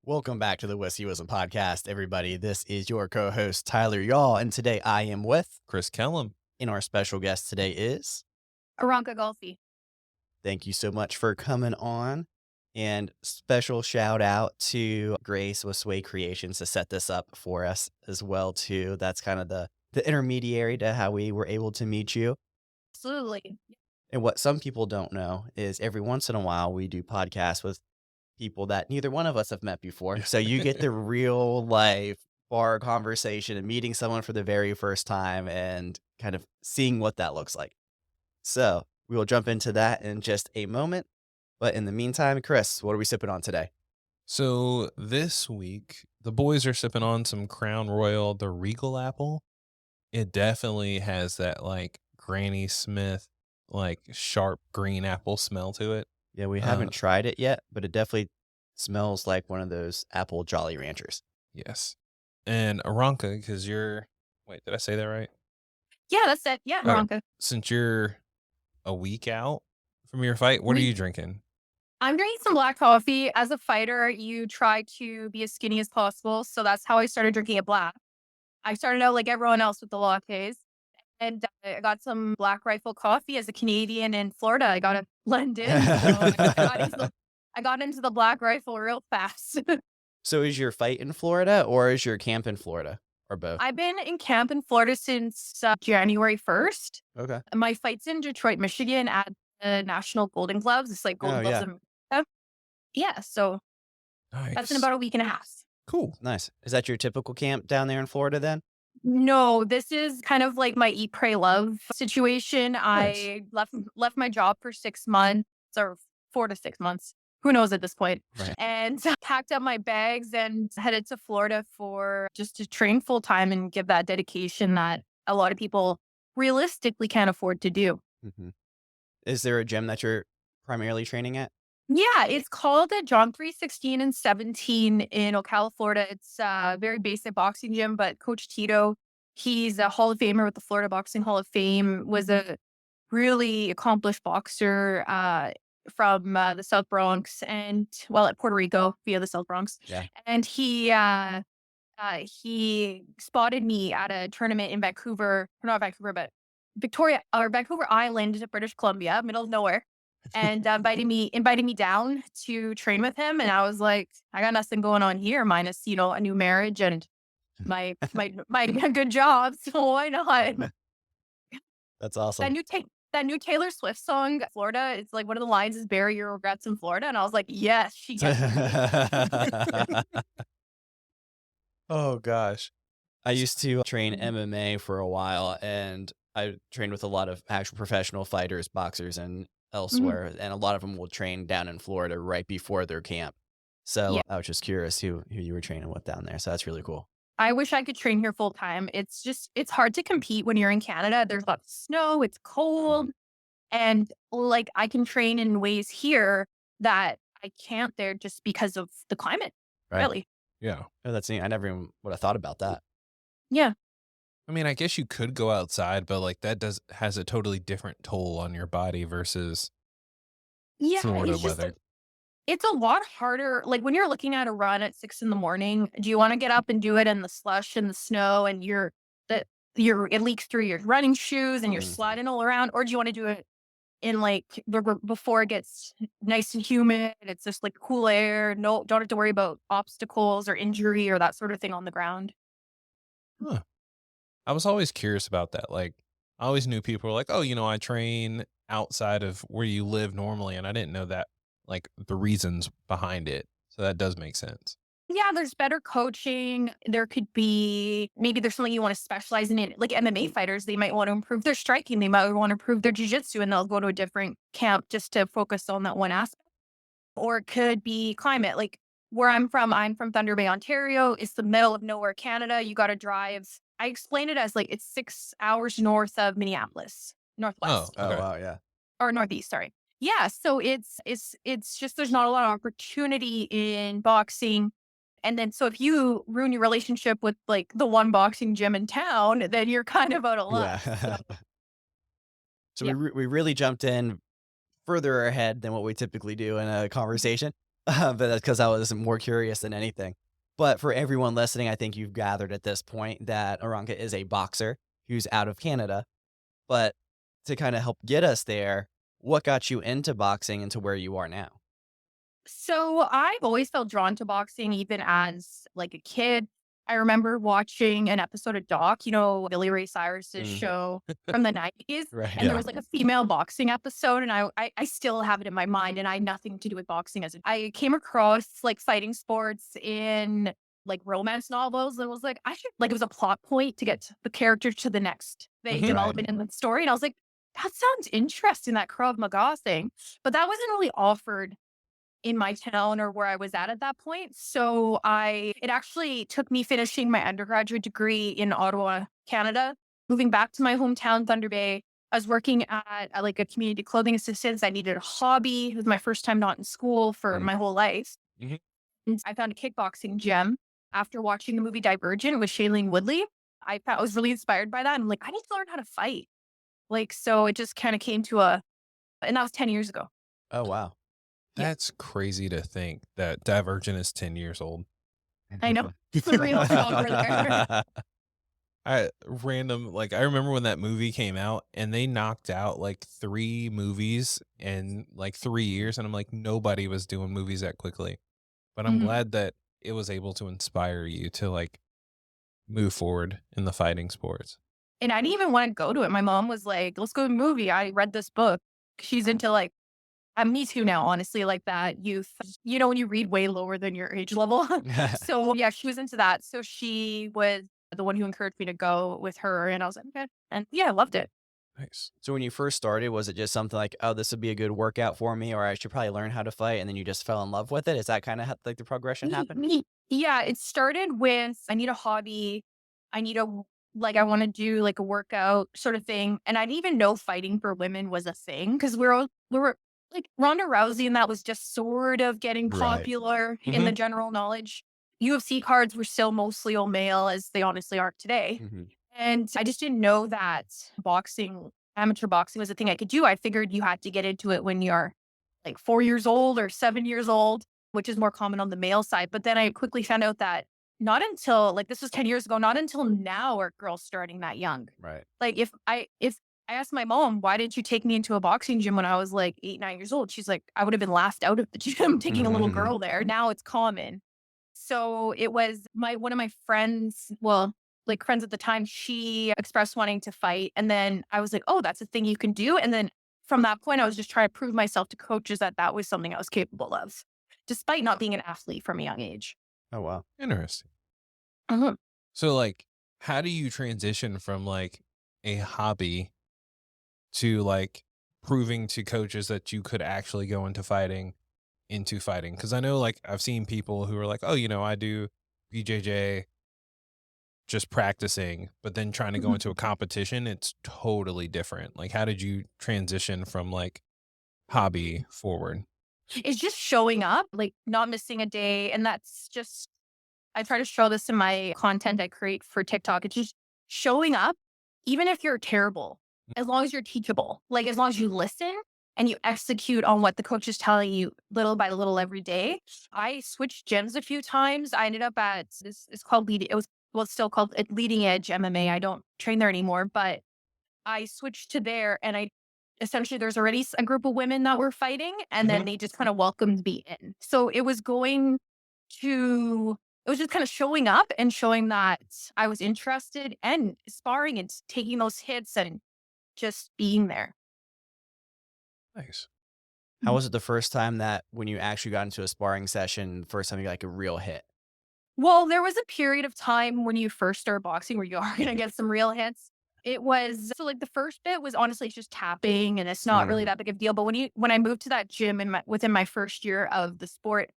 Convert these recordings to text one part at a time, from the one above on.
Welcome back to the Whiskey Wisdom Podcast, everybody. This is your co-host, Tyler Y'all, and today I am with Chris Kellum. And our special guest today is Aranka Golphy. Thank you so much for coming on. And special shout out to Grace with Sway Creations to set this up for us as well, too. That's kind of the intermediary to how we were able to meet you. Absolutely. And what some people don't know is every once in a while we do podcasts with people that neither one of us have met before. So you get the real life bar conversation and meeting someone for the very first time and kind of seeing what that looks like. So we will jump into that in just a moment. But in the meantime, Chris, what are we sipping on today? So this week, the boys are sipping on some Crown Royal, the Regal apple. It definitely has that like Granny Smith, like sharp green apple smell to it. Yeah, we haven't tried it yet, but it definitely smells like one of those apple Jolly Ranchers. Yes. And Aranka, because wait, did I say that right? Yeah, that's it. Yeah, Okay. Aranka. Since you're a week out from your fight, what are you drinking? I'm drinking some black coffee. As a fighter, you try to be as skinny as possible. So that's how I started drinking it black. I started out like everyone else with the lattes. And I got some Black Rifle coffee as a Canadian in Florida. I got to blend in. So I got into the Black Rifle real fast. So is your fight in Florida or is your camp in Florida or both? I've been in camp in Florida since January 1st. Okay. My fight's in Detroit, Michigan at the National Golden Gloves. It's like Golden Gloves. Yeah, so that's in about a week and a half. Cool. Nice. Is that your typical camp down there in Florida then? No, this is kind of like my eat, pray, love situation. Nice. I left my job for 6 months or 4 to 6 months. Who knows at this point? Right. And packed up my bags and headed to Florida for just to train full time and give that dedication that a lot of people realistically can't afford to do. Mm-hmm. Is there a gym that you're primarily training at? Yeah, it's called a John 316 and 17 in Ocala, Florida. It's a very basic boxing gym, but Coach Tito, he's a Hall of Famer with the Florida Boxing Hall of Fame, was a really accomplished boxer from the South Bronx and, well, at Puerto Rico via the South Bronx. Yeah. And he spotted me at a tournament in Vancouver, not Vancouver, but Vancouver Island, British Columbia, middle of nowhere. And invited me down to train with him. And I was like, I got nothing going on here minus, a new marriage and my good job. So why not? That's awesome. That new Taylor Swift song, Florida, it's like one of the lines is bury your regrets in Florida. And I was like, yes, she gets it. Oh gosh. I used to train MMA for a while and I trained with a lot of actual professional fighters, boxers and elsewhere. And a lot of them will train down in Florida right before their camp. So Yeah. I was just curious who you were training with down there. So that's really cool. I wish I could train here full time. It's hard to compete when you're in Canada. There's lots of snow, it's cold. And like I can train in ways here that I can't there just because of the climate. Right. Really. Yeah. Oh, that's neat. I never even would have thought about that. Yeah. I mean, I guess you could go outside, but like that has a totally different toll on your body versus Florida It's just weather. it's a lot harder. Like when you're looking at a run at 6 a.m, do you want to get up and do it in the slush and the snow and it leaks through your running shoes and you're sliding all around? Or do you want to do it in like before it gets nice and humid? It's just like cool air. No, don't have to worry about obstacles or injury or that sort of thing on the ground. Huh. I was always curious about that. Like, I always knew people were like, oh, I train outside of where you live normally. And I didn't know that, like, the reasons behind it. So that does make sense. Yeah, there's better coaching. There could be, maybe there's something you want to specialize in. Like MMA fighters, they might want to improve their striking. They might want to improve their jiu-jitsu and they'll go to a different camp just to focus on that one aspect. Or it could be climate. Like where I'm from Thunder Bay, Ontario. It's the middle of nowhere, Canada. You got to drive. I explain it as like it's 6 hours north of Minneapolis, northwest. Oh, okay. Wow. Yeah. Or northeast, sorry. Yeah, so it's just there's not a lot of opportunity in boxing. And then so if you ruin your relationship with like the one boxing gym in town, then you're kind of out of luck. Yeah. So Yeah. we really jumped in further ahead than what we typically do in a conversation. but that's because I was more curious than anything. But for everyone listening, I think you've gathered at this point that Aranka is a boxer who's out of Canada. But to kind of help get us there, what got you into boxing and to where you are now? So I've always felt drawn to boxing, even as like a kid. I remember watching an episode of Doc, Billy Ray Cyrus's Mm. show from the 90s. Right. And there Yeah. was like a female boxing episode, and I still have it in my mind. And I had nothing to do with boxing I came across like fighting sports in like romance novels, and was like, I should like it was a plot point to get the character to the next Mhm. development in the story. And I was like, that sounds interesting, that Krav Maga thing. But that wasn't really offered in my town or where I was at that point. So it actually took me finishing my undergraduate degree in Ottawa, Canada, moving back to my hometown, Thunder Bay. I was working at like a community clothing assistant. I needed a hobby. It was my first time not in school for Mm. my whole life. Mhm. And I found a kickboxing gym after watching the movie Divergent with Shailene Woodley. I was really inspired by that. And I'm like, I need to learn how to fight. Like, so it just kind of came to and that was 10 years ago. Oh, wow. Yeah. That's crazy to think that Divergent is 10 years old. I know. It's a real shocker there. I remember when that movie came out and they knocked out like 3 movies in like 3 years, and I'm like, nobody was doing movies that quickly. But I'm Mhm. glad that it was able to inspire you to like move forward in the fighting sports. And I didn't even want to go to it. My mom was like, let's go to a movie. I read this book. She's into like, me too now, honestly, like that youth, when you read way lower than your age level. So yeah, she was into that. So she was the one who encouraged me to go with her. And I was like, okay. And yeah, I loved it. Nice. So when you first started, was it just something like, "Oh, this would be a good workout for me," or "I should probably learn how to fight," and then you just fell in love with it? Is that kinda how, like, the progression happened? Yeah, it started with I need a hobby. I need a I want to do like a workout sort of thing. And I didn't even know fighting for women was a thing because we were like Ronda Rousey, and that was just sort of getting Right. popular in the Mhm. general knowledge. UFC cards were still mostly all male, as they honestly are today. Mhm. And I just didn't know that amateur boxing was a thing I could do. I figured you had to get into it when you're like 4 years old or 7 years old, which is more common on the male side. But then I quickly found out that not until like this was 10 years ago, not until now are girls starting that young. Right. Like if I asked my mom, why didn't you take me into a boxing gym when I was like 8, 9 years old? She's like, I would have been laughed out of the gym taking a little Mhm. girl there. Now it's common. So it was one of my friends, well, like friends at the time, she expressed wanting to fight. And then I was like, oh, that's a thing you can do. And then from that point, I was just trying to prove myself to coaches that that was something I was capable of, despite not being an athlete from a young age. Oh, wow. Interesting. Mhm. So like, how do you transition from like a hobby to like proving to coaches that you could actually go into fighting? Because I know like I've seen people who are like, oh, I do BJJ just practicing, but then trying to go into a competition, it's totally different. Like, how did you transition from like hobby forward? It's just showing up, like not missing a day. And that's just, I try to show this in my content I create for TikTok. It's just showing up, even if you're terrible, as long as you're teachable, like as long as you listen and you execute on what the coach is telling you little by little every day. I switched gyms a few times. I ended up at this, it's called Leading, it was, well, it's still called Leading Edge MMA. I don't train there anymore, but I switched to there and I essentially there's already a group of women that were fighting and then Mhm. they just kind of welcomed me in. So it was just kind of showing up and showing that I was interested and sparring and taking those hits and just being there. Nice. How was it the first time that when you actually got into a sparring session, first time you got, like, a real hit? Well, there was a period of time when you first start boxing where you are going to get some real hits. It was so like the first bit was honestly just tapping and it's not really Mhm. that big of a deal. But when I moved to that gym within my first year of the sport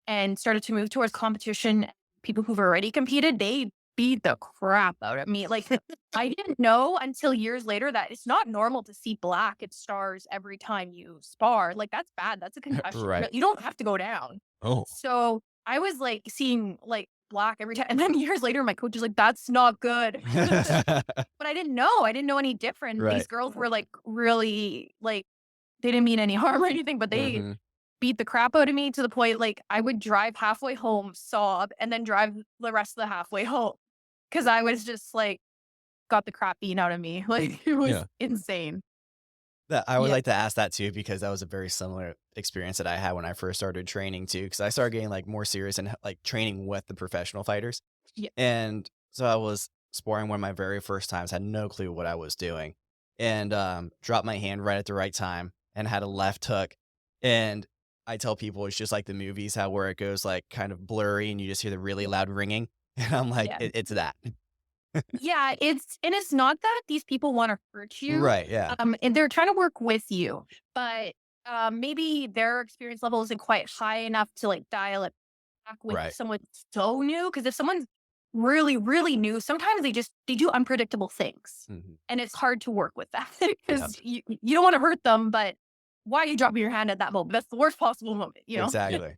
and started to move towards competition, people who've already competed, they beat the crap out of me. Like I didn't know until years later that it's not normal to see black at stars every time you spar. Like that's bad. That's a concussion. Right. You don't have to go down. Oh, So I was like seeing like black every time. And then years later, my coach is like, that's not good. But I didn't know. I didn't know any different. Right. These girls were like really like, they didn't mean any harm or anything, but Mhm. beat the crap out of me to the point like I would drive halfway home, sob, and then drive the rest of the halfway home because I was just like got the crap beaten out of me. Like it was Yeah. insane. That I would Yeah. like to ask that too because that was a very similar experience that I had when I first started training too. Because I started getting like more serious and like training with the professional fighters, Yeah. and so I was sparring one of my very first times, had no clue what I was doing, and dropped my hand right at the right time and had a left hook, and I tell people it's just like the movies how where it goes like kind of blurry and you just hear the really loud ringing, and I'm like Yeah. it's that. Yeah, it's not that these people want to hurt you, Right? Yeah. and they're trying to work with you, but maybe their experience level isn't quite high enough to like dial it back with Right. someone so new. Because if someone's really, really new, sometimes they do unpredictable things, Mhm. and it's hard to work with that Yep. because you don't want to hurt them, but why are you dropping your hand at that moment? That's the worst possible moment, you know? Yeah. Exactly.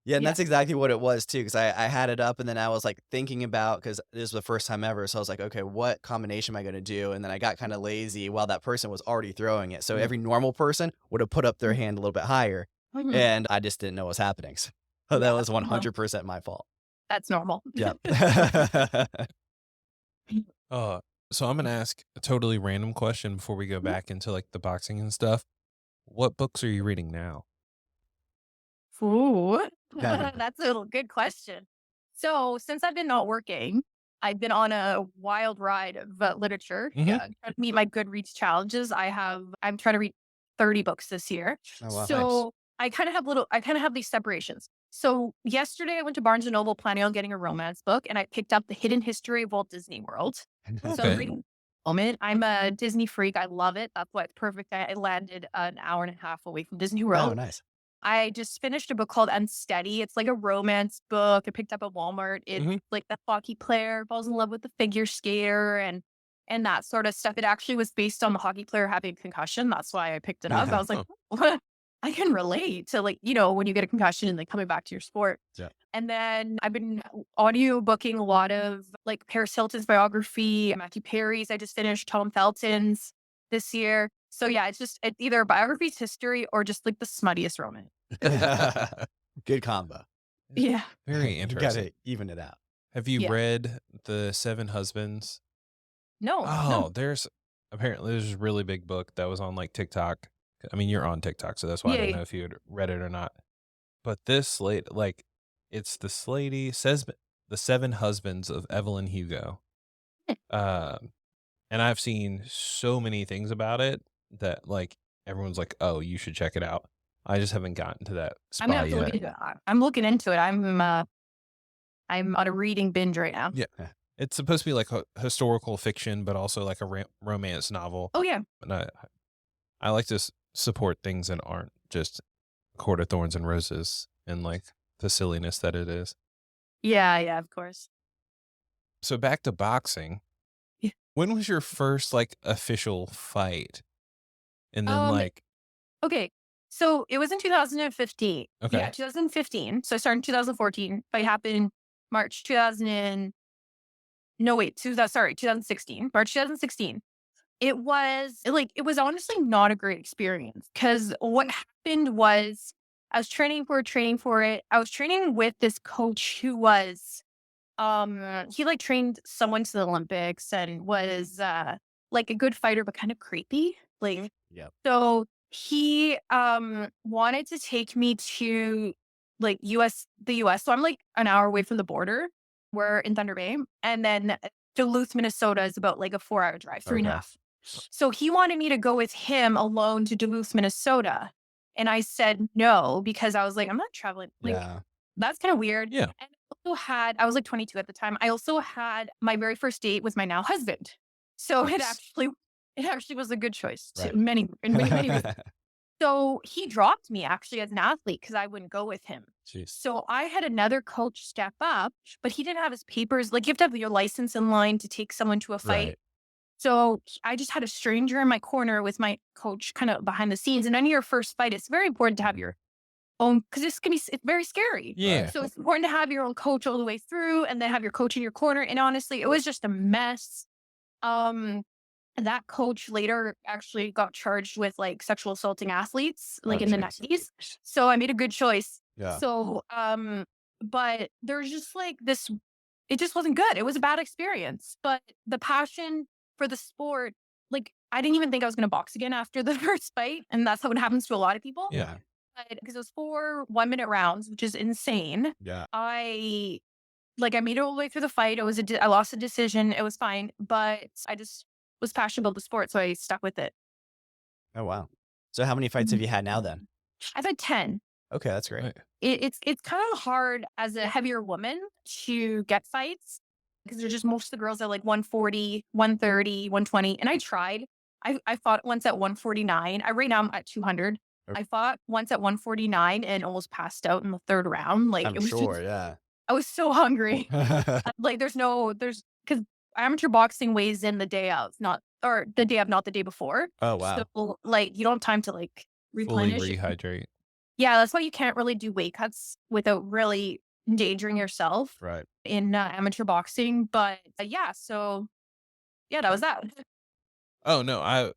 Yeah, and Yeah. that's exactly what it was too, because I had it up and then I was, like, thinking about because this was the first time ever, so I was like, "Okay, what combination am I gonna do?" And then I got kinda lazy while that person was already throwing it, so Mhm. every normal person would have put up their Mhm. hand a little bit higher, Mhm. and I just didn't know what was happening, so that Yeah. was Well, 100% my fault. that's normal. Yep. Uh, so I'm gonna ask a totally random question before we go back into like the boxing and stuff. What books are you reading now? Ooh, that's a good question. So, since I've been not working, I've been on a wild ride of literature. Mhm. Yeah, trying to meet my Goodreads challenges. I'm trying to read 30 books this year. Oh, wow. Nice. So, I kind of have these separations. So, yesterday I went to Barnes and Noble planning on getting a romance book, and I picked up The Hidden History of Walt Disney World. So, Okay. reading moment. I'm a Disney freak. I love it. That's why it's perfect. I landed an hour and a half away from Disney Oh, World. nice. I just finished a book called Unsteady. It's like a romance book I picked up at Walmart. It's Mhm. like the hockey player falls in love with the figure skater and that sort of stuff. It actually was based on the hockey player having a concussion. That's why I picked it up. I was like, Huh. what? I can relate to like, you know, when you get a concussion and like coming back to your sport. Yeah. And then I've been audio booking a lot of like Paris Hilton's biography, Matthew Perry's. I just finished Tom Felton's this year. So yeah, it's either biographies, history, or just like the smuttiest romance. Good combo. Yeah. Very You interesting. gotta even it out. Have you Yeah. read The Seven Husbands? No, Oh, no. there's a really big book that was on like TikTok. I mean, you're on TikTok, so that's why I Yeah, don't yeah. know if you had read it or not. But this late, like, it's this lady says The Seven Husbands of Evelyn Hugo. Um, and I've seen so many things about it that like everyone's like, "Oh, you should check it out." I just haven't gotten to that I'm gonna spot have to look yet. into it. I'm looking into it. I'm on a reading binge right now. Yeah. It's supposed to be like a historical fiction, but also like a romance novel. Oh yeah. And I like to support things that aren't just Court of Thorns and Roses and like the silliness that it is. Yeah, yeah, of course. So back to boxing. Yeah. When was your first like official fight? And then Um, like, okay. So it was in 2015. okay, Yeah, 2015. So I started in 2014. Fight happened March 2000 and no wait, 2016. March 2016. It was honestly not a great experience because what happened was I was training for it. I was training with this coach who was he like trained someone to the Olympics and was like a good fighter but kind of creepy. Like Yep. so he wanted to take me to like the US. So I'm like an hour away from the border. We're in Thunder Bay. And then Duluth, Minnesota is about like a 4-hour drive, three and a Okay. half. So he wanted me to go with him alone to Duluth, Minnesota. And I said no because I was like, I'm not traveling. Like, Yeah. that's kind of weird. yeah, And I was like 22 at the time. I also had my very first date with my now husband. So nice. it actually was a good choice Right. in many, many ways. So he dropped me actually as an athlete because I wouldn't go with him. Jeez. So I had another coach step up, but he didn't have his papers. Like you have to have your license in line to take someone to a fight. Right. So I just had a stranger in my corner with my coach kind of behind the scenes. And on your first fight, it's very important to have your own, because it's very scary. Yeah. So it's important to have your own coach all the way through and then have your coach in your corner. And honestly, it was just a mess. that coach later actually got charged with like sexual assaulting athletes, Oh, like in the jeez. 90s. So I made a good choice. Yeah. So, but there's just like this, it just wasn't good. It was a bad experience. But the passion for the sport, like I didn't even think I was going to box again after the first fight. And that's how it happens to a lot of people. Yeah. Because it was 4 1-minute rounds, which is insane. Yeah. I made it all the way through the fight. I lost a decision. It was fine, but I just was passionate about the sport, so I stuck with it. Oh, wow. So how many fights have you had now then? I've had 10. Okay, that's great. Right. It's kind of hard as a heavier woman to get fights because they're just most of the girls are like 140, 130, 120. And I tried. I fought once at 149. Right now I'm at 200. Okay. I fought once at 149 and almost passed out in the third round. Like I'm it was sure, just, yeah. I was so hungry. Like there's because amateur boxing weighs in the day of, not the day of, not the day before. Oh, wow. So like you don't have time to like Fully replenish. rehydrate. Yeah, that's why you can't really do weight cuts without really endangering yourself Right. in amateur boxing. But yeah, so yeah, that was that. Oh no, I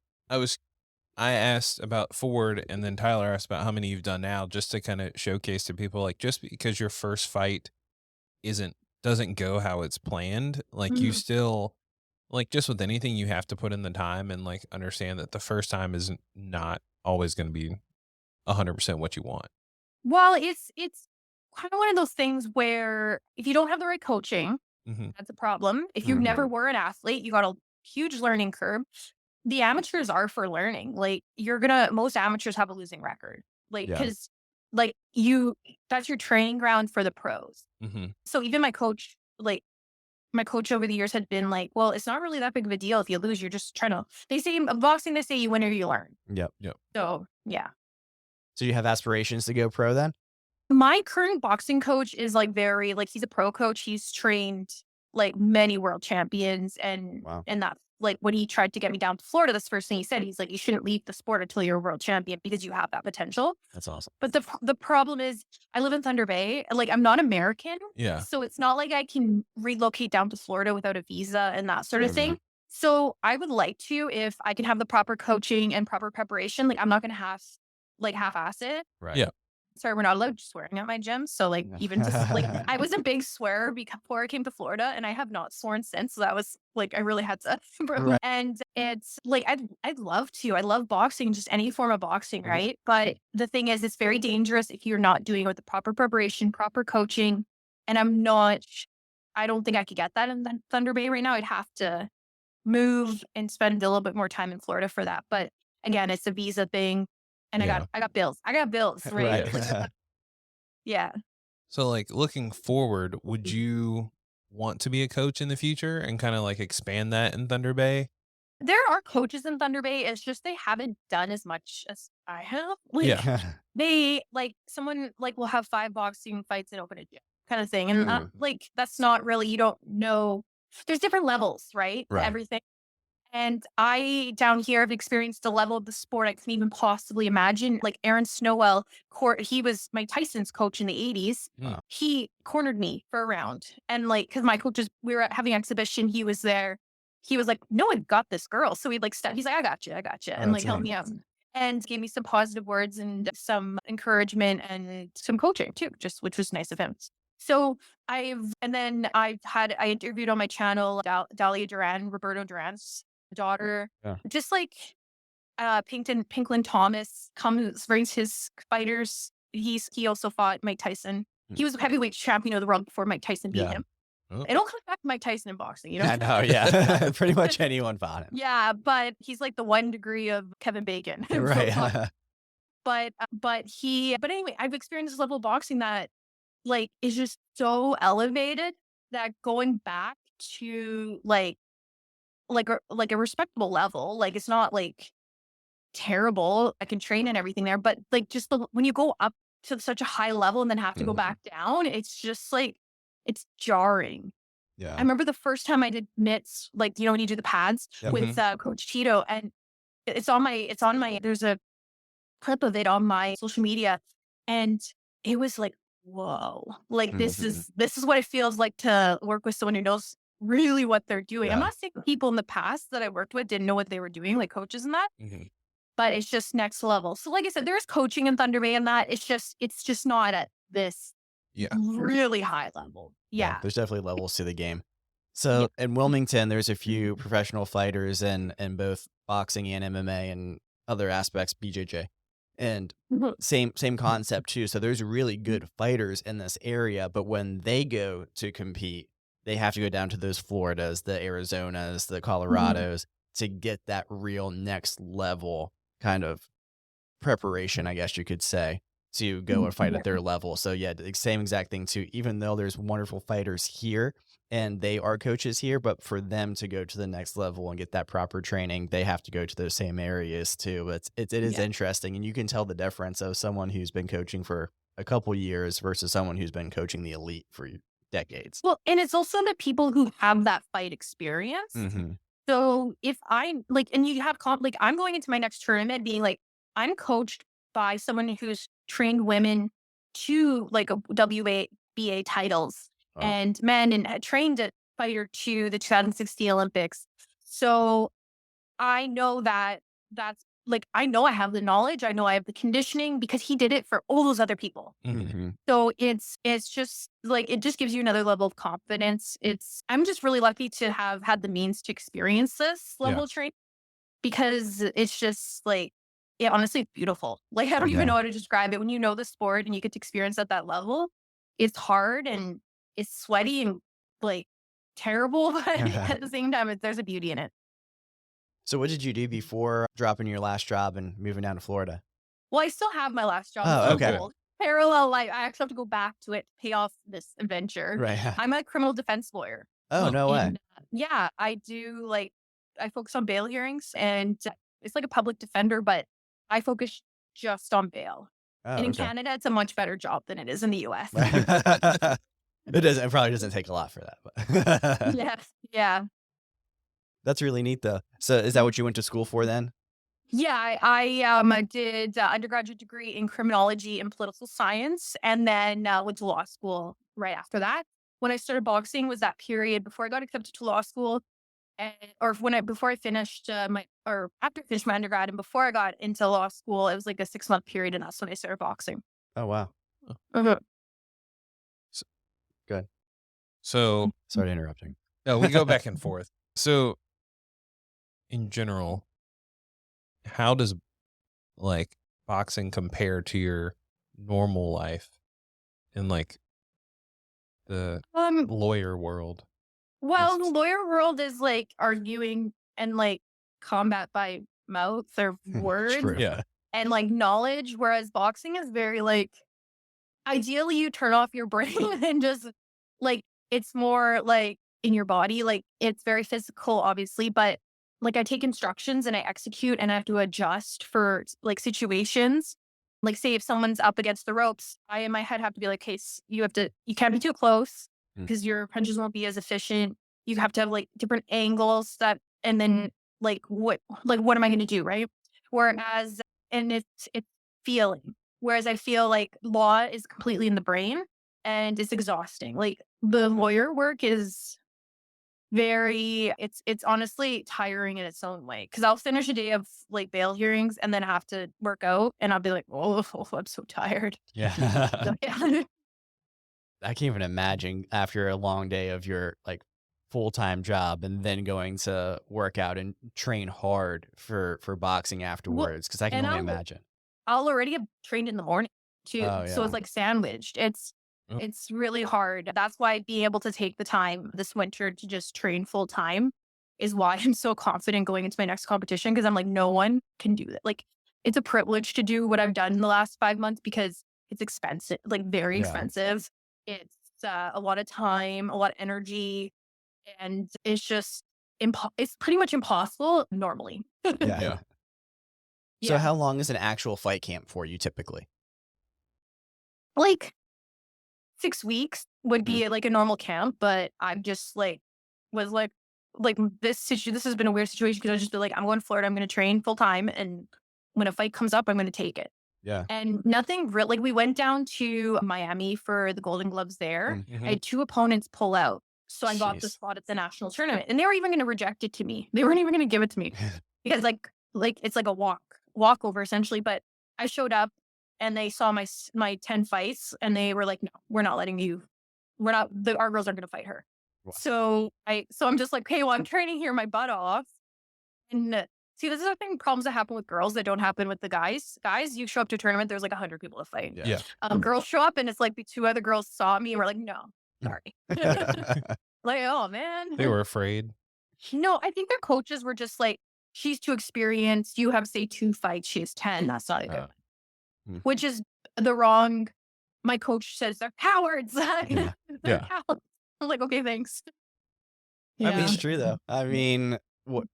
asked about Ford, and then Tyler asked about how many you've done now, just to kind of showcase to people, like, just because your first fight doesn't go how it's planned, like you Mhm. still, like, just with anything, you have to put in the time and like understand that the first time is not always going to be 100% what you want. Well, it's kind of one of those things where if you don't have the right coaching, Hmm. that's a problem. If you never were an athlete, you got a huge learning curve. The amateurs are for learning. Like most amateurs have a losing record. Like, Yeah. cause like that's your training ground for the pros. Hmm. So even my coach over the years had been like, well, it's not really that big of a deal if you lose. You're just trying to, they say in boxing, they say you win or you learn. Yep. So yeah. So you have aspirations to go pro then? My current boxing coach is like he's a pro coach. He's trained like many world champions Wow. and that's like when he tried to get me down to Florida, that's the first thing he said. He's like, you shouldn't leave the sport until you're a world champion because you have that potential. That's awesome. But the problem is I live in Thunder Bay. Like I'm not American. Yeah. So it's not like I can relocate down to Florida without a visa and that sort of thing. So I would like to, if I can have the proper coaching and proper preparation, like I'm not going to half-ass it. Right. Yeah. Sorry, we're not allowed swearing at my gym. So like even just like I was a big swearer before I came to Florida and I have not sworn since. So that was like I really had to Right. and it's like I'd love to. I love boxing, just any form of boxing, right? But the thing is it's very dangerous if you're not doing it with the proper preparation, proper coaching. And I don't think I could get that in Thunder Bay right now. I'd have to move and spend a little bit more time in Florida for that. But again, it's a visa thing. And Yeah. I got bills. I got bills, right? Right. Yeah. So, like, looking forward, would you want to be a coach in the future and kind of like expand that in Thunder Bay? There are coaches in Thunder Bay. It's just they haven't done as much as I have. Like Yeah. they like someone like will have 5 boxing fights and open a gym kind of thing. And Mm. like that's not really you don't know. There's different levels, right? To Right. everything. And I down here have experienced a level of the sport I couldn't even possibly imagine. Like Aaron Snowell, he was Mike Tyson's coach in the 80s. Wow. He cornered me for a round. And like, cause my coaches, we were having an exhibition. He was there. He was like, no, I've got this girl. So he'd like, he's like, I got you. And like, That's help me out. And gave me some positive words and some encouragement and some coaching too, which was nice of him. So I interviewed on my channel, Dahlia Duran, Roberto Duran's daughter, Yeah. just like Pinklin Thomas brings his fighters. He also fought Mike Tyson. He was heavyweight champion of the world before Mike Tyson beat Yeah. him. Oh. It all comes back to Mike Tyson in boxing, you know? I know, yeah. Pretty much anyone fought him. Yeah, but he's like the 1 degree of Kevin Bacon. So, Right. but anyway, I've experienced this level of boxing that like is just so elevated that going back to like a respectable level, like it's not like terrible. I can train and everything there, but like just when you go up to such a high level and then have to go back down, it's just like it's jarring. I Yeah. remember the first time I did mitts, like when you do the pads Yep. with Coach Tito, and it's on my there's a clip of it on my social media, and it was like, whoa, like this is what it feels like to work with someone who knows really what they're doing. I'm Yeah. not saying people in the past that I worked with didn't know what they were doing, like coaches and that, but it's just next level. So like I said, there's coaching in Thunder Bay and that. It's just not at this Yeah. really high level. Yeah. There's definitely levels to the game. Yeah. So in Wilmington, there's a few professional fighters in both boxing and MMA and other aspects, BJJ. And Mhm. same concept too. So there's really good fighters in this area, but when they go to compete, they have to go down to those Floridas, the Arizonas, the Colorados to get that real next level kind of preparation, I guess you could say, to go and fight at their level. So yeah, the same exact thing too. Even though there's wonderful fighters here and they are coaches here, but for them to go to the next level and get that proper training, they have to go to those same areas too. It is Yeah. interesting, and you can tell the difference of someone who's been coaching for a couple years versus someone who's been coaching the elite for decades. Well, and it's also the people who have that fight experience. Mm-hmm. So if I like, and you have like, I'm going into my next tournament being like, I'm coached by someone who's trained women to like a WBA titles Oh. and men, and had trained a fighter to the 2016 Olympics. So I know that's like, I know I have the knowledge. I know I have the conditioning because he did it for all those other people. Mm-hmm. So it's just like, it just gives you another level of confidence. I'm just really lucky to have had the means to experience this level of training, because it's just like, yeah, honestly, it's beautiful. Like, I don't Yeah. even know how to describe it. When you know the sport and you get to experience at that level, it's hard and it's sweaty and like terrible, but at the same time, there's a beauty in it. So what did you do before dropping your last job and moving down to Florida? Well, I still have my last job. Oh, It's so okay. cool. Parallel life. I actually have to go back to it to pay off this adventure. Right. I'm a criminal defense lawyer. Oh, no way. And yeah, I do like, I focus on bail hearings, and it's like a public defender, but I focus just on bail. Oh, And in okay. Canada, it's a much better job than it is in the US. It probably doesn't take a lot for that, but Yes. Yeah. that's really neat though. So is that what you went to school for then? Yeah. I did undergraduate degree in criminology and political science, and then went to law school right after that. When I started boxing was that period before I got accepted to law school. Before I finished after I finished my undergrad and before I got into law school, it was like a 6-month period, and that's when I started boxing. Oh, wow. Mhm. Good. So Sorry interrupting. no, we go back and forth. So in general, how does like boxing compare to your normal life in like the Um, lawyer world? well, the Yes. lawyer world is like arguing and like combat by mouth or words True. Yeah. and like knowledge, whereas boxing is very like, ideally you turn off your brain and just like, it's more like in your body, like it's very physical, obviously, but like I take instructions and I execute, and I have to adjust for like situations. Like, say if someone's up against the ropes, I in my head have to be like, okay, you can't be too close Mm. because your punches won't be as efficient. You have to have like different angles and then what am I going to do? Right. Whereas, and it's feeling. Whereas I feel like law is completely in the brain and it's exhausting. Like the lawyer work is it's honestly tiring in its own way. Cause I'll finish a day of like bail hearings and then have to work out and I'll be like, oh, I'm so tired. Yeah. So, yeah. I can't even imagine after a long day of your like full-time job and then going to work out and train hard for boxing afterwards, because I can and only I'll- imagine. I'll already have trained in the morning too. Oh, So yeah. it's like sandwiched. Oh. It's really hard. That's why being able to take the time this winter to just train full time is why I'm so confident going into my next competition. Cause I'm like, no one can do that. Like it's a privilege to do what I've done in the last 5 months because it's expensive, like very Yeah. expensive. It's a lot of time, a lot of energy, and it's just it's pretty much impossible normally. Yeah. Yeah. So Yeah. how long is an actual fight camp for you typically? Like 6 weeks would be like a normal camp, but I'm just like, was like this has been a weird situation because I just be like, I'm going to Florida, I'm going to train full time, and when a fight comes up, I'm going to take it. Yeah. And nothing real. Like we went down to Miami for the Golden Gloves there. Mm. I had 2 opponents pull out, So I got the Jeez. spot at the national tournament, and they were even going to reject it to me. They weren't even going to give it to me because like it's like a walkover essentially. But I showed up, and they saw my 10 fights, and they were like, no, we're not letting you. We're not. Our girls aren't going to fight her. Wow. So I'm just like, okay, well, I'm training here my butt off, and see, this is the thing. Problems that happen with girls that don't happen with the guys. Guys, you show up to a tournament, there's like 100 people to fight. Yeah. Girls show up, and it's like the two other girls saw me and were like, no, sorry. Like, oh man. They were afraid. No, I think their coaches were just like, she's too experienced. You have, say, 2 fights. She has 10. That's not a good one. Which is the wrong. My coach says they're cowards. Yeah. They're cowards. I'm like, okay, thanks. I mean, it's true though. I mean,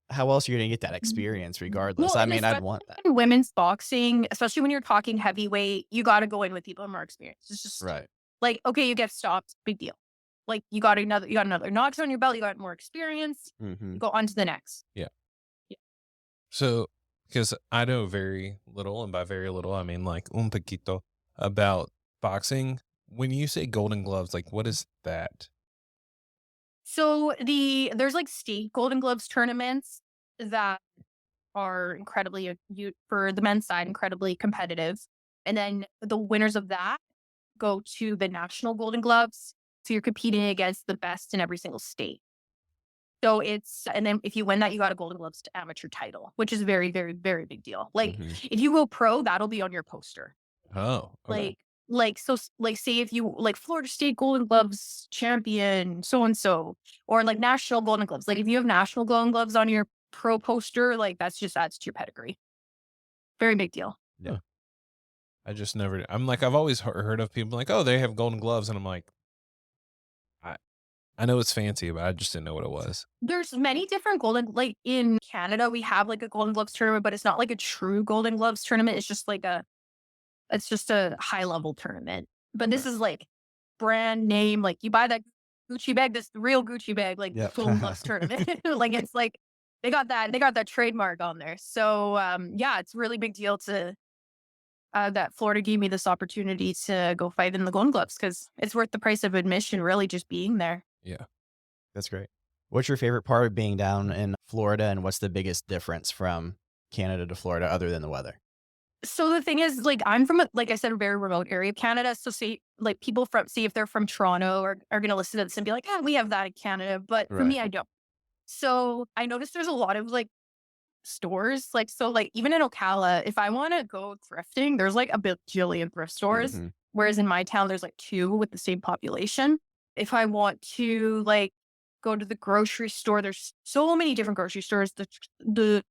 how else are you going to get that experience regardless? I mean, I'd want that. In women's boxing, especially when you're talking heavyweight, you got to go in with people who are more experienced. It's just Right. like, okay, you get stopped, big deal. Like you got another knocks on your belt, you got more experience, Mm-hmm. go on to the next. Yeah. So, because I know very little, and by very little, I mean like un poquito about boxing. When you say golden gloves, like what is that? So there's like state Golden Gloves tournaments that are incredibly for the men's side, incredibly competitive. And then the winners of that go to the national Golden Gloves. So you're competing against the best in every single state. So and then if you win that, you got a Golden Gloves amateur title, which is a very, very, very big deal. Like if you go pro, that'll be on your poster. Oh, okay. Say if you like Florida State Golden Gloves champion, so-and-so, or like national Golden Gloves. Like if you have national Golden Gloves on your pro poster, like that's just adds to your pedigree. Very big deal. Yeah. I just never, I'm like, I've always heard of people like, oh, they have golden gloves. And I'm like, I know it's fancy, but I just didn't know what it was. There's many different like in Canada, we have like a Golden Gloves tournament, but it's not like a true Golden Gloves tournament. It's just a high level tournament. But this is like brand name. Like you buy that Gucci bag, this real Gucci bag, like Golden Gloves tournament. Like it's like they got that trademark on there. So yeah, it's a really big deal to that Florida gave me this opportunity to go fight in the Golden Gloves because it's worth the price of admission, really, just being there. Yeah. That's great. What's your favorite part of being down in Florida, and what's the biggest difference from Canada to Florida other than the weather? So the thing is, like, I'm from, like I said, a very remote area of Canada. So like people if they're from Toronto are going to listen to this and be like, we have that in Canada. But for me, I don't. So I noticed there's a lot of like stores, like even in Ocala, if I want to go thrifting, there's like a bajillion thrift stores. Whereas in my town, there's like 2 with the same population. If I want to like go to the grocery store, there's so many different grocery stores. The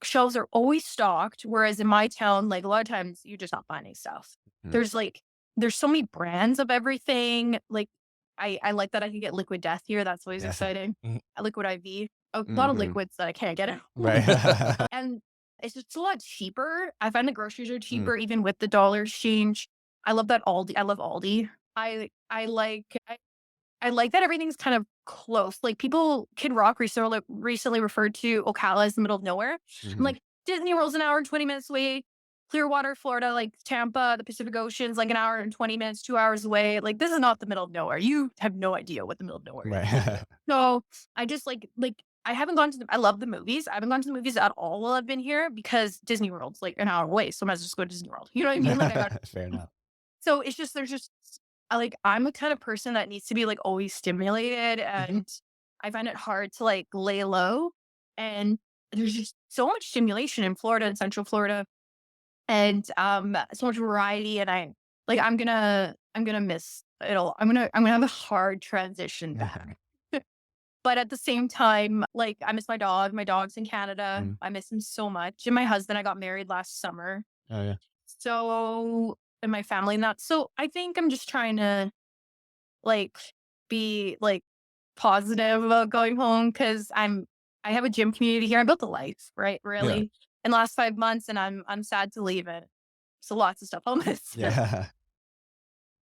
shelves are always stocked. Whereas in my town, like a lot of times you're just not finding stuff. There's so many brands of everything. Like I like that I can get Liquid Death here. That's always exciting. Liquid IV. A lot of liquids that I can't get out. Right. And it's just a lot cheaper. I find the groceries are cheaper, even with the dollar exchange. I love that Aldi. I love Aldi. I like that everything's kind of close. Like Kid Rock recently referred to Ocala as the middle of nowhere. I'm like, Disney World's an hour and 20 minutes away. Clearwater, Florida, like Tampa, the Pacific Ocean's like an hour and 20 minutes, 2 hours away. Like this is not the middle of nowhere. You have no idea what the middle of nowhere is. So I just like I haven't gone to I love the movies. I haven't gone to the movies at all while I've been here because Disney World's like an hour away. So I might as well just go to Disney World. You know what I mean? Like Fair enough. So it's just, I'm a kind of person that needs to be like always stimulated, and I find it hard to like lay low. And there's just so much stimulation in Florida and Central Florida, and so much variety. And I'm gonna miss it all. I'm gonna have a hard transition back. But at the same time, like I miss my dog. My dog's in Canada. I miss him so much. And my husband, I got married last summer. Oh yeah. So, and my family and that. So I think I'm just trying to like be like positive about going home because I have a gym community here. I built a life, right? Really, in the last 5 months, and I'm sad to leave it. So lots of stuff I'll miss. Yeah.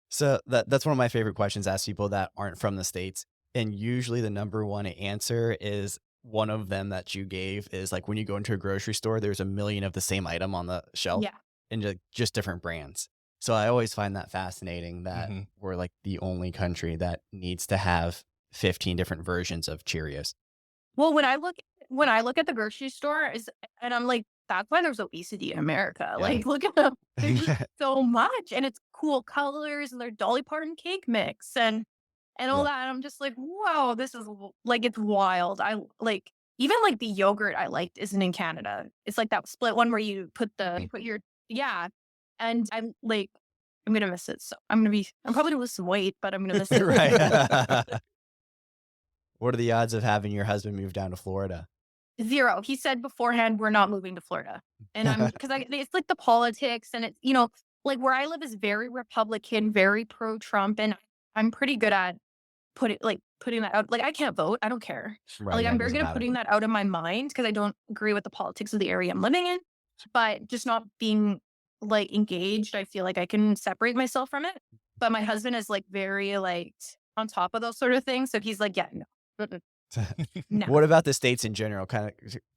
So that's one of my favorite questions to ask people that aren't from the States. And usually the number one answer is one of them that you gave is like when you go into a grocery store, there's a million of the same item on the shelf and just different brands. So I always find that fascinating that we're like the only country that needs to have 15 different versions of Cheerios. Well, when I look at the grocery store and I'm like, that's why there's obesity in America. Yeah. Like, look at them. There's just so much, and it's cool colors, and they're Dolly Parton cake mix and all Yeah. that. And I'm just like, whoa, this is like, it's wild. I like, even like the yogurt I liked isn't in Canada. It's like that split one where you put your, yeah. And I'm like, I'm going to miss it. So I'm probably going to lose some weight, but I'm going to miss it. Right. What are the odds of having your husband move down to Florida? 0. He said beforehand, we're not moving to Florida. And it's like the politics, and it's, like where I live is very Republican, very pro Trump. And I'm pretty good at putting that out. Like, I can't vote. I don't care. Right. Like, Yeah, I'm it very doesn't good at matter. putting that out of my mind because I don't agree with the politics of the area I'm living in, but just not being like engaged. I feel like I can separate myself from it. But my husband is like very like on top of those sort of things. So he's like, yeah, no. Mm-mm. No. What about the states in general? Kind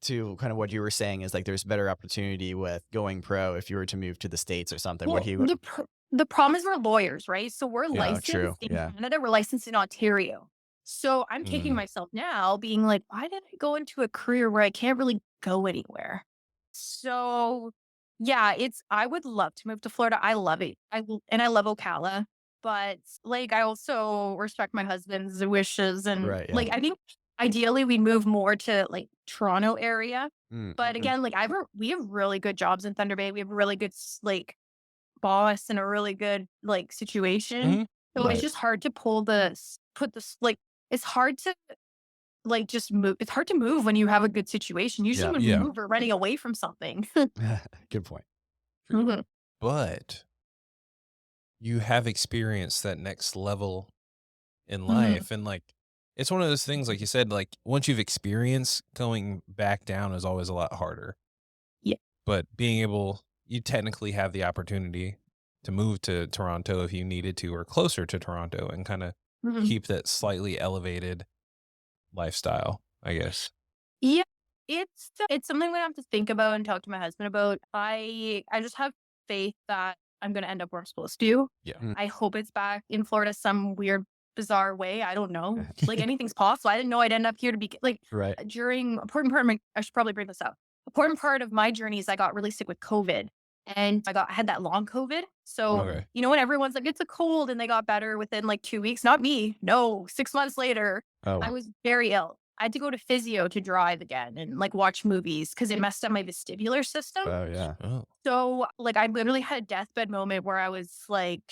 of what you were saying is like there's better opportunity with going pro if you were to move to the states or something. Well, the problem is we're lawyers, right? So we're Yeah, licensed true. in Yeah. Canada, we're licensed in Ontario. So I'm kicking Mm. myself now being like, why did I go into a career where I can't really go anywhere? So yeah, I would love to move to Florida. I love it. And I love Ocala, but like, I also respect my husband's wishes. And Right. Yeah. like, I think ideally we'd move more to like Toronto area. Mm. But again, like we have really good jobs in Thunder Bay. We have a really good like boss and a really good like situation. Mhm. So Right. it's just hard to like, it's hard to like just move. It's hard to move when you have a good situation. Usually Yeah. when Yeah. we move, we're running away from something. Good point. Mhm. But you have experienced that next level in Mhm. life. And like, it's one of those things, like you said, like once you've experienced, going back down is always a lot harder. Yeah. But being able, you technically have the opportunity to move to Toronto if you needed to, or closer to Toronto, and kind of Mhm. keep that slightly elevated lifestyle, I guess. Yeah, it's something we have to think about and talk to my husband about. I just have faith that I'm gonna end up where I'm supposed to. Yeah. Mm. I hope it's back in Florida some weird, bizarre way. I don't know. Like, anything's possible. I didn't know I'd end up here to be like Right. during important part of I should probably bring this up. Important part of my journey is I got really sick with COVID, and I had that long COVID. So Okay. when everyone's like, it's a cold, and they got better within like 2 weeks. Not me. No, 6 months later, Oh. I was very ill. I had to go to physio to drive again and like watch movies because it messed up my vestibular system. Oh yeah. Oh. So like, I literally had a deathbed moment where I was like,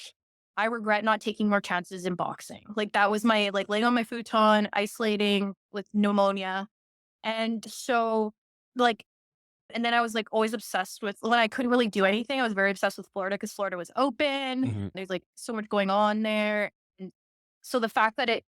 I regret not taking more chances in boxing. Like, that was my like laying on my futon, isolating with pneumonia. And so like, and then I was like always obsessed with when I couldn't really do anything. I was very obsessed with Florida because Florida was open. Mhm. There's like so much going on there. And so the fact that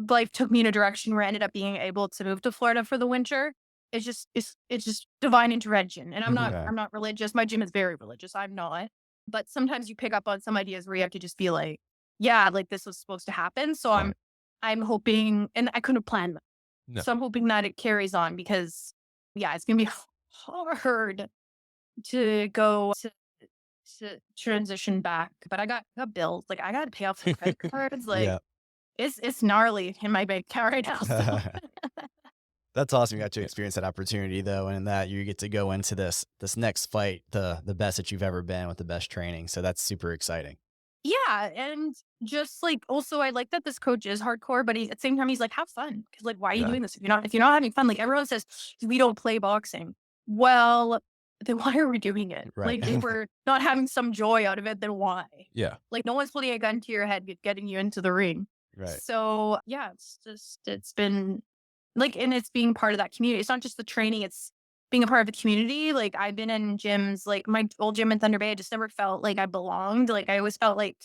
life took me in a direction where I ended up being able to move to Florida for the winter, it's just divine intervention. And Yeah. I'm not religious. My gym is very religious. I'm not. But sometimes you pick up on some ideas where you have to just be like, yeah, like this was supposed to happen. So Right. I'm hoping, and I couldn't plan that. No. So I'm hoping that it carries on because yeah, it's gonna be hard to go to transition back. But I got bills. Like, I gotta pay off the credit cards. Like, Yeah. it's gnarly in my bank account right now. So. That's awesome. You got to experience that opportunity though, and that you get to go into this next fight the best that you've ever been with the best training. So that's super exciting. Yeah, and just like, also I like that this coach is hardcore, but at the same time he's like, have fun. Because like, why are you Yeah. doing this if you're not having fun? Like, everyone says we don't play boxing. Well, then why are we doing it? Right. Like, if we're not having some joy out of it, then why? Yeah. Like, no one's putting a gun to your head getting you into the ring. Right. So yeah, it's been like, and it's being part of that community. It's not just the training, it's being a part of the community. Like, I've been in gyms, like my old gym in Thunder Bay, I just never felt like I belonged. Like, I always felt like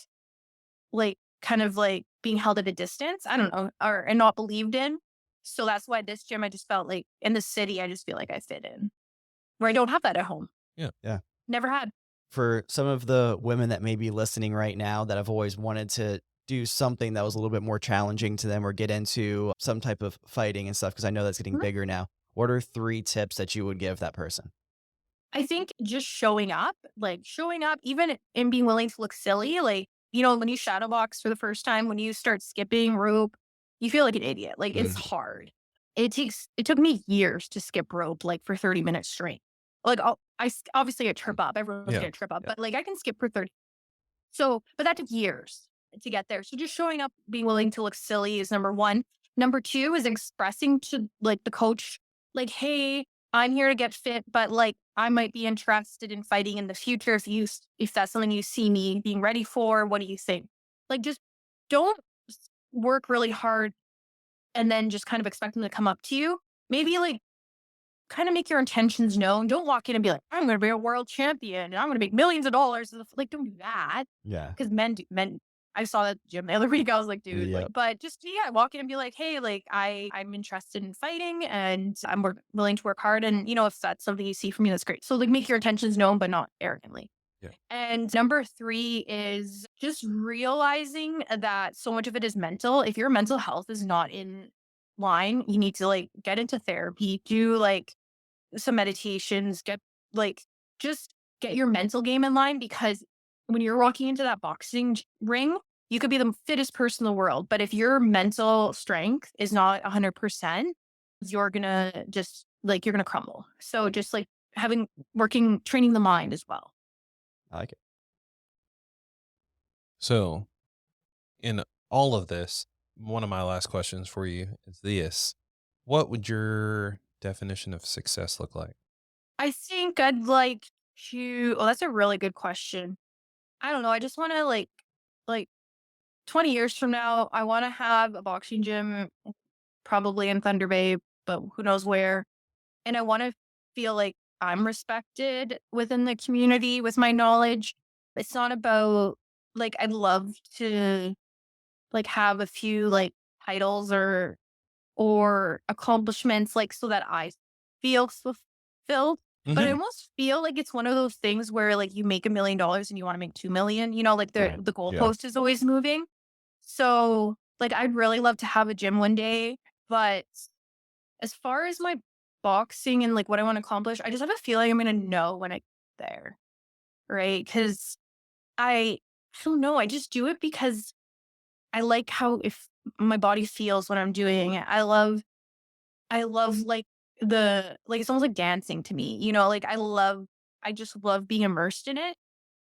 kind of like being held at a distance. I don't know, and not believed in. So that's why this gym, I just felt like in the city, I just feel like I fit in. Where I don't have that at home. Yeah. Yeah. Never had. For some of the women that may be listening right now that have always wanted to do something that was a little bit more challenging to them or get into some type of fighting and stuff, because I know that's getting Mhm. bigger now. What are 3 tips that you would give that person? I think just showing up, even and being willing to look silly. Like, when you shadow box for the first time, when you start skipping rope, you feel like an idiot. Like it's Mhm. hard. It took me years to skip rope like for 30 minutes straight. Like obviously I trip up. Everyone's Yeah. gonna trip up, Yeah. but like I can skip for 30. So, but that took years to get there. So just showing up, being willing to look silly is number one. Number two is expressing to like the coach, like, hey, I'm here to get fit, but like I might be interested in fighting in the future. If that's something you see me being ready for, what do you think? Like just don't work really hard and then just kind of expect them to come up to you. Maybe like kind of make your intentions known. Don't walk in and be like, I'm going to be a world champion and I'm going to make millions of dollars. Like, don't do that. Yeah. Because men, I saw that gym the other week. I was like, dude, Yep. like, but just, yeah, walk in and be like, hey, like, I'm interested in fighting and I'm willing to work hard. And, you know, if that's something you see from me, that's great. So, like, make your intentions known, but not arrogantly. Yeah. And number three is just realizing that so much of it is mental. If your mental health is not in line, you need to like get into therapy, do like some meditations, like just get your mental game in line because when you're walking into that boxing ring, you could be the fittest person in the world. But if your mental strength is not 100%, you're gonna just like, you're gonna crumble. So just like training the mind as well. I like it. So, in all of this, one of my last questions for you is this. What would your definition of success look like? I think I'd like oh, that's a really good question. I don't know. I just want to like 20 years from now, I want to have a boxing gym, probably in Thunder Bay, but who knows where. And I want to feel like I'm respected within the community with my knowledge. It's not about like, I'd love to like have a few like titles or accomplishments, like so that I feel fulfilled. But I Mhm. almost feel like it's one of those things where like you make $1 million and you want to make 2 million, you know, like Right. the Yeah. goalpost is always moving. So like I'd really love to have a gym one day. But as far as my boxing and like what I want to accomplish, I just have a feeling I'm gonna know when I get there. Right. Cause I I don't know. I just do it because I like how if my body feels when I'm doing it. I love like it's almost like dancing to me, you know, like I just love being immersed in it.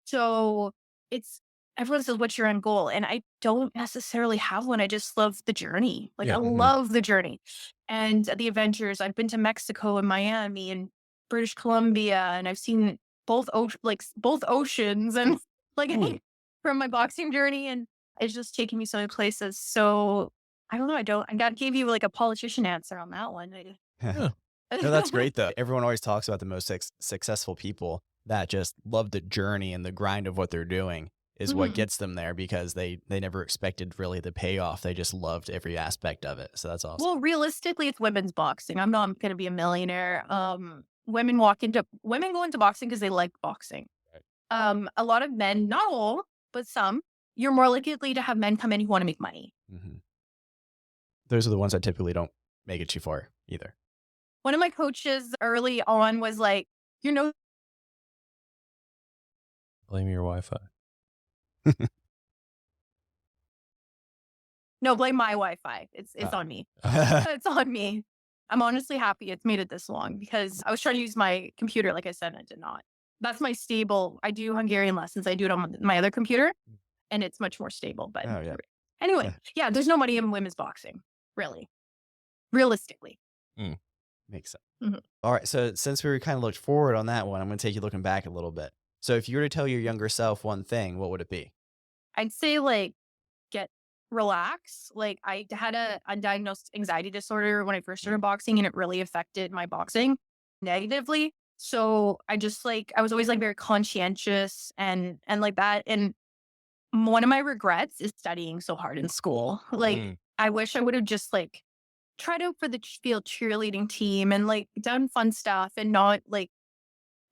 So it's everyone says, what's your end goal? And I don't necessarily have one. I just love the journey. Like I Yeah. Mhm. love the journey and the adventures. I've been to Mexico and Miami and British Columbia, and I've seen both oceans and like from my boxing journey. And it's just taking me so many places. So I don't know. I got gave you like a politician answer on that one. Yeah. No, that's great though. Everyone always talks about the most successful people that just love the journey and the grind of what they're doing is what Mhm. gets them there because they never expected really the payoff. They just loved every aspect of it. So that's awesome. Well, realistically, it's women's boxing. I'm not going to be a millionaire. Women go into boxing because they like boxing. Right. A lot of men, not all, but some, you're more likely to have men come in who want to make money. Mhm. Those are the ones that typically don't make it too far either. One of my coaches early on was like, you know, Blame your Wi-Fi. no, blame my Wi-Fi. It's Ah. on me. It's on me. I'm honestly happy it's made it this long because I was trying to use my computer, like I said, and I did not. That's my stable. I do Hungarian lessons. I do it on my other computer, and it's much more stable. But Oh, yeah. anyway, Yeah. yeah, there's no money in women's boxing, really, realistically. Makes sense. Mhm. All right. So since we kind of looked forward on that one, I'm going to take you looking back a little bit. So if you were to tell your younger self one thing, what would it be? I'd say like get relax. Like I had a undiagnosed anxiety disorder when I first started boxing, and it really affected my boxing negatively. So I just like I was always like very conscientious and like that. And one of my regrets is studying so hard in school. Like Mm. I wish I would have just like tried out for the field cheerleading team and like done fun stuff and not like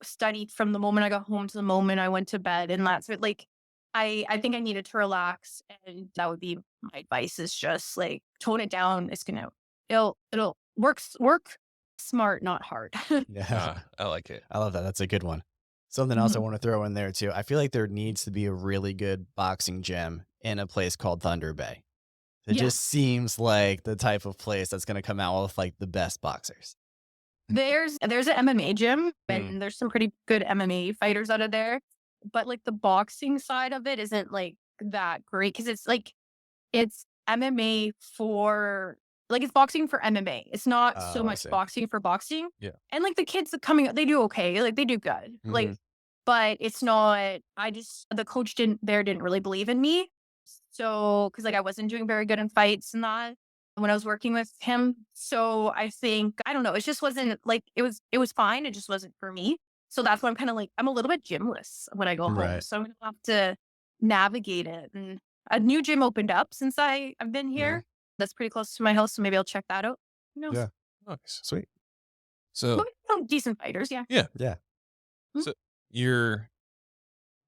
studied from the moment I got home to the moment I went to bed. And that's it. Like I think I needed to relax, and that would be my advice is just like tone it down. It'll work smart, not hard. Yeah. I like it. I love that. That's a good one. Something else I Mhm. want to throw in there too. I feel like there needs to be a really good boxing gym in a place called Thunder Bay. It Yeah. just seems like the type of place that's going to come out with like the best boxers. There's an MMA gym, Mm. and there's some pretty good MMA fighters out of there. But like the boxing side of it isn't like that great because it's MMA for like it's boxing for MMA. It's not so Oh, I much see. boxing for boxing. Yeah. And like the kids that coming up, they do okay. Like they do good. Like, Mhm. but it's not. The coach didn't really believe in me. So because like I wasn't doing very good in fights and that when I was working with him. So I think I don't know. It just wasn't like it was fine. It just wasn't for me. So that's why I'm kind of like I'm a little bit gymless when I go home. Right. So I'm gonna have to navigate it. And a new gym opened up since I've been here. That's pretty close to my house, so maybe I'll check that out. Who knows? Yeah. Nice. Sweet. So But some decent fighters, yeah. yeah. Yeah. So you're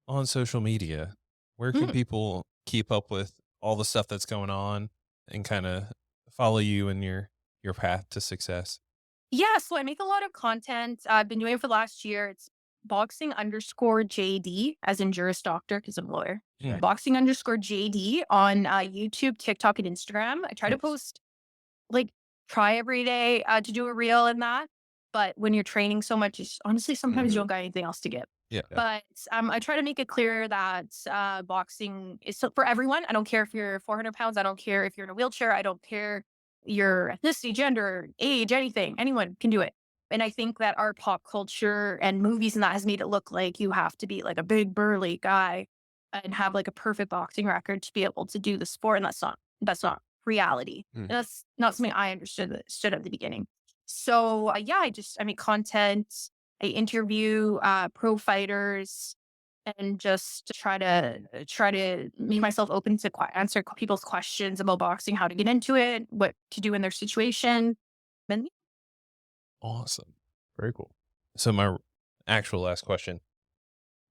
on social media. Where can Mhm. people keep up with all the stuff that's going on and kind of follow you in your path to success? Yeah, so I make a lot of content. I've been doing it for the last year. It's boxing_JD, as in Juris Doctor, because I'm a lawyer. Mm. Boxing_JD on YouTube, TikTok, and Instagram. I try to Nice. post like try every day to do a reel and that. But when you're training so much, honestly, sometimes you don't got anything else to give. Yeah. But I try to make it clear that boxing is for everyone. I don't care if you're 400 pounds. I don't care if you're in a wheelchair. I don't care your ethnicity, gender, age, anything. Anyone can do it. And I think that our pop culture and movies and that has made it look like you have to be like a big burly guy and have like a perfect boxing record to be able to do the sport. And that's not reality. Mm. And that's not something I understood at the beginning. So yeah, I make content. I interview pro fighters and just try to make myself open to answer people's questions about boxing, how to get into it, what to do in their situation. And Awesome. Very cool. So my actual last question.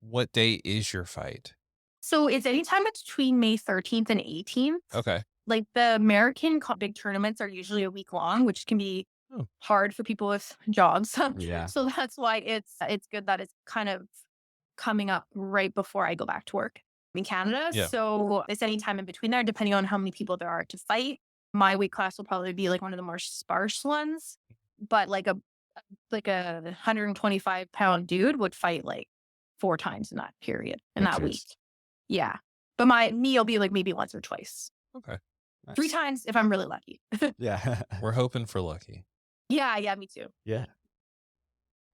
What day is your fight? so it's anytime between May 13th and 18th. Okay. Like the American big tournaments are usually a week long, which can be Oh. hard for people with jobs. Yeah. So that's why it's good that it's kind of coming up right before I go back to work in Canada. Yeah. So it's any time in between there, depending on how many people there are to fight. My weight class will probably be like one of the more sparse ones, but like a 125-pound dude would fight like 4 times in that period in that week. Interest. Yeah. But me will be like maybe once or twice. Okay. 3 Nice. times if I'm really lucky. Yeah. We're hoping for lucky. Yeah, me too. Yeah.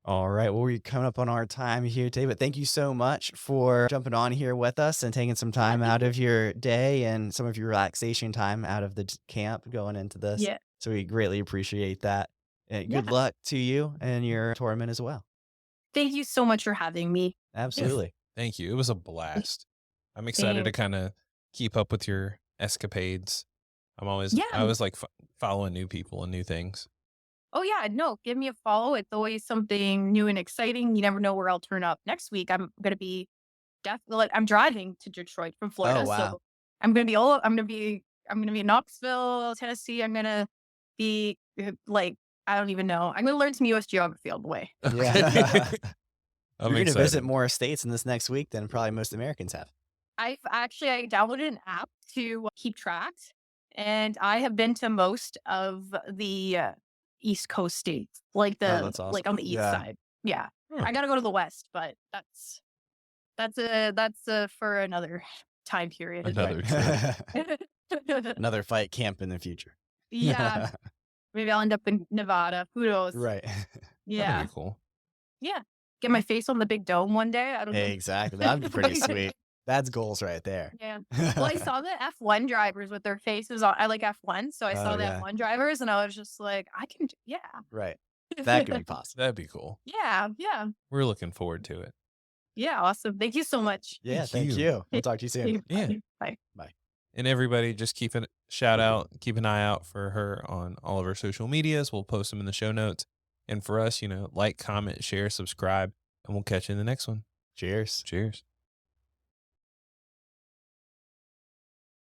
All right. Well, we're coming up on our time here today, but thank you so much for jumping on here with us and taking some time thank out of your day and some of your relaxation time out of the camp going into this. Yeah. So we greatly appreciate that. And good Yeah. luck to you and your tournament as well. Thank you so much for having me. Absolutely. Thank you. It was a blast. I'm excited to Thanks. kind of keep up with your escapades. I Yeah. always like following new people and new things. Oh yeah, no, give me a follow. It's always something new and exciting. You never know where I'll turn up next week. I'm gonna be definitely I'm driving to Detroit from Florida. Oh, wow. So I'm gonna be in Knoxville, Tennessee. I'm gonna be like I don't even know. I'm gonna learn some US geography on the way. Yeah. I'm You're going to excited. visit more states in this next week than probably most Americans have. I downloaded an app to keep track, and I have been to most of the East Coast states, like Oh, that's like awesome. on the east Yeah. side. Yeah, Huh. I gotta go to the west, but that's for another time period. Another Right. Another fight camp in the future. Yeah, maybe I'll end up in Nevada. Who knows? Right. Yeah, That'd be cool. yeah. Get my face on the big dome one day. I don't know. Exactly. That'd be pretty sweet. That's goals right there. Yeah. Well, I saw the F1 drivers with their faces on. I like F1, so I saw Oh, the yeah. F1 drivers, and I was just like, I can do, yeah. Right. That could be possible. That'd be cool. Yeah. We're looking forward to it. Yeah, awesome. Thank you so much. Yeah. Thank Thank you. you. We'll talk to you soon. Yeah. Bye. And everybody, just keep an eye out for her on all of our social medias. We'll post them in the show notes. And for us, like, comment, share, subscribe, and we'll catch you in the next one. Cheers. Cheers.